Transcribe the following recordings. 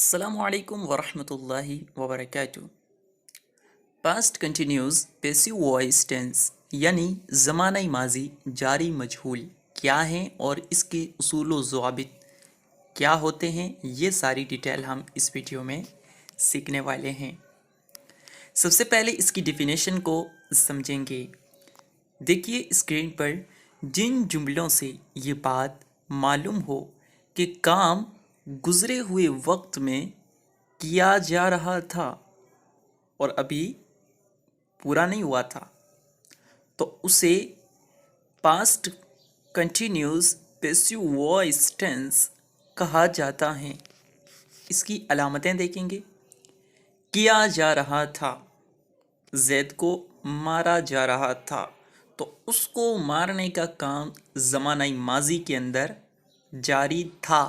السلام علیکم ورحمۃ اللہ وبرکاتہ۔ Past continuous passive voice tense یعنی زمانہ ماضی جاری مجہول کیا ہیں اور اس کے اصول و ضوابط کیا ہوتے ہیں، یہ ساری ڈیٹیل ہم اس ویڈیو میں سیکھنے والے ہیں۔ سب سے پہلے اس کی ڈیفینیشن کو سمجھیں گے۔ دیکھیے اسکرین پر جن جملوں سے یہ بات معلوم ہو کہ کام گزرے ہوئے وقت میں کیا جا رہا تھا اور ابھی پورا نہیں ہوا تھا تو اسے past continuous passive voice tense کہا جاتا ہے۔ اس کی علامتیں دیکھیں گے۔ کیا جا رہا تھا، زید کو مارا جا رہا تھا تو اس کو مارنے کا کام زمانہ ماضی کے اندر جاری تھا،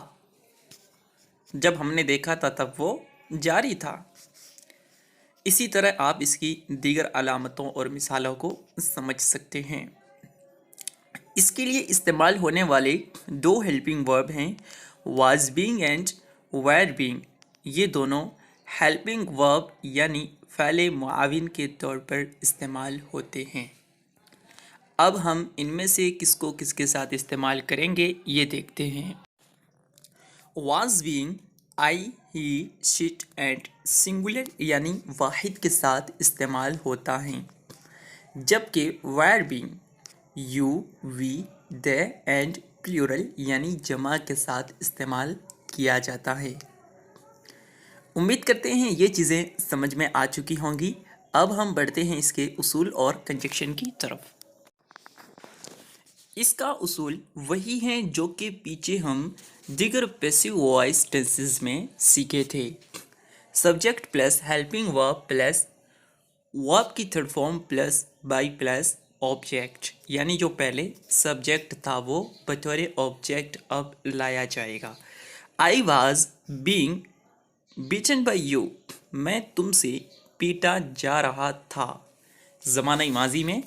جب ہم نے دیکھا تھا تب وہ جاری تھا۔ اسی طرح آپ اس کی دیگر علامتوں اور مثالوں کو سمجھ سکتے ہیں۔ اس کے لیے استعمال ہونے والے دو ہیلپنگ ورب ہیں، was being and were being. یہ دونوں ہیلپنگ ورب یعنی فعل معاون کے طور پر استعمال ہوتے ہیں۔ اب ہم ان میں سے کس کو کس کے ساتھ استعمال کریں گے یہ دیکھتے ہیں۔ Was being I, he, she it and singular یعنی واحد کے ساتھ استعمال ہوتا ہے، جبکہ were being you, we, they and plural یعنی جمع کے ساتھ استعمال کیا جاتا ہے۔ امید کرتے ہیں یہ چیزیں سمجھ میں آ چکی ہوں گی۔ اب ہم بڑھتے ہیں اس کے اصول اور کنجکشن کی طرف۔ اس کا اصول وہی ہیں جو کہ پیچھے ہم دیگر پیسیو وائس ٹینسز میں سیکھے تھے۔ Subject plus helping verb plus ورب کی third form plus by plus object, یعنی جو پہلے سبجیکٹ تھا وہ بطور آبجیکٹ اب لایا جائے گا۔ I was being beaten by you, میں تم سے پیٹا جا رہا تھا، زمانہ ماضی میں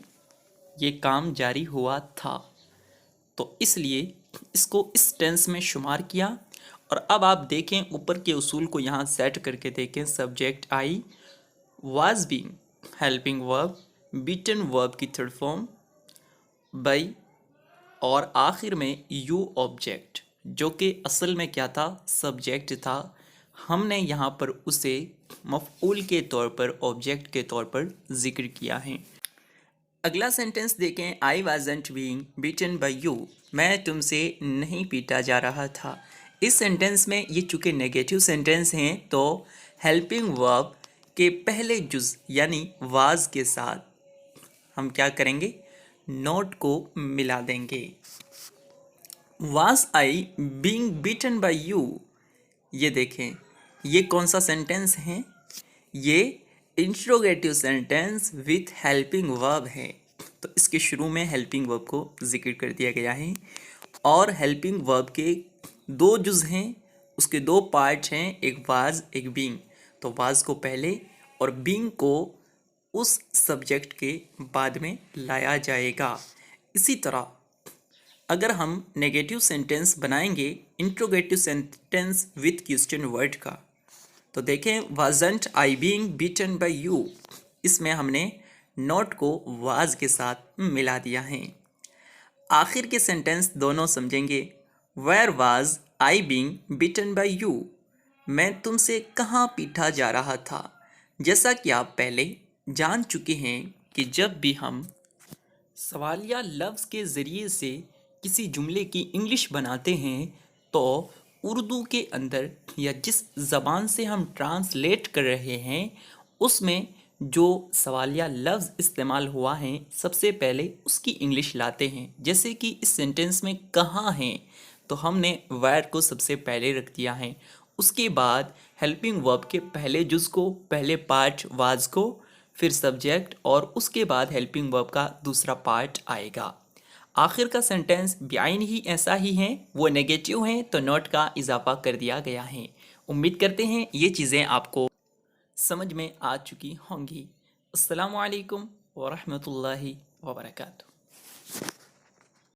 یہ کام جاری ہوا تھا، تو اس لیے اس کو اس ٹینس میں شمار کیا۔ اور اب آپ دیکھیں اوپر کے اصول کو یہاں سیٹ کر کے دیکھیں۔ Subject I, was being helping ورب، بیٹن ورب کی تھرڈ فارم، بائی اور آخر میں یو آبجیکٹ، جو کہ اصل میں کیا تھا، سبجیکٹ تھا۔ ہم نے یہاں پر اسے مفعول کے طور پر، آبجیکٹ کے طور پر ذکر کیا ہے۔ اگلا سینٹنس دیکھیں۔ I wasn't being beaten by you, میں تم سے نہیں پیٹا جا رہا تھا۔ اس سینٹنس میں یہ چونکہ نیگیٹو سینٹنس ہیں تو ہیلپنگ ورب کے پہلے جز یعنی واز کے ساتھ ہم کیا کریں گے، نوٹ کو ملا دیں گے۔ Was I being beaten by you, یہ دیکھیں یہ کون سا سینٹنس ہے، یہ انٹروگیٹو سینٹنس وتھ ہیلپنگ ورب ہے، تو اس کے شروع میں ہیلپنگ ورب کو ذکر کر دیا گیا ہے۔ اور ہیلپنگ ورب کے دو جز ہیں، اس کے دو پارٹ ہیں، ایک واز ایک بینگ، تو واز کو پہلے اور بینگ کو اس سبجیکٹ کے بعد میں لایا جائے گا۔ اسی طرح اگر ہم نیگیٹو سینٹنس بنائیں گے interrogative sentence with question word کا، تو دیکھیں wasn't I being beaten by you, اس میں ہم نے نوٹ کو واز کے ساتھ ملا دیا ہے۔ آخر کے سینٹنس دونوں سمجھیں گے۔ Where was I being beaten by you, میں تم سے کہاں پیٹا جا رہا تھا۔ جیسا کہ آپ پہلے جان چکے ہیں کہ جب بھی ہم سوالیہ لفظ کے ذریعے سے کسی جملے کی انگلش بناتے ہیں تو اردو کے اندر یا جس زبان سے ہم ٹرانسلیٹ کر رہے ہیں اس میں جو سوالیہ لفظ استعمال ہوا ہے سب سے پہلے اس کی انگلش لاتے ہیں۔ جیسے کہ اس سینٹنس میں کہاں ہیں تو ہم نے ویر کو سب سے پہلے رکھ دیا ہے، اس کے بعد ہیلپنگ ورب کے پہلے جز کو، پہلے پارٹ واز کو، پھر سبجیکٹ اور اس کے بعد ہیلپنگ ورب کا دوسرا پارٹ آئے گا۔ آخر کا سینٹنس بعین ہی ایسا ہی ہے، وہ نیگیٹو ہیں تو نوٹ کا اضافہ کر دیا گیا ہے۔ امید کرتے ہیں یہ چیزیں آپ کو سمجھ میں آ چکی ہوں گی۔ السلام علیکم ورحمۃ اللہ وبرکاتہ۔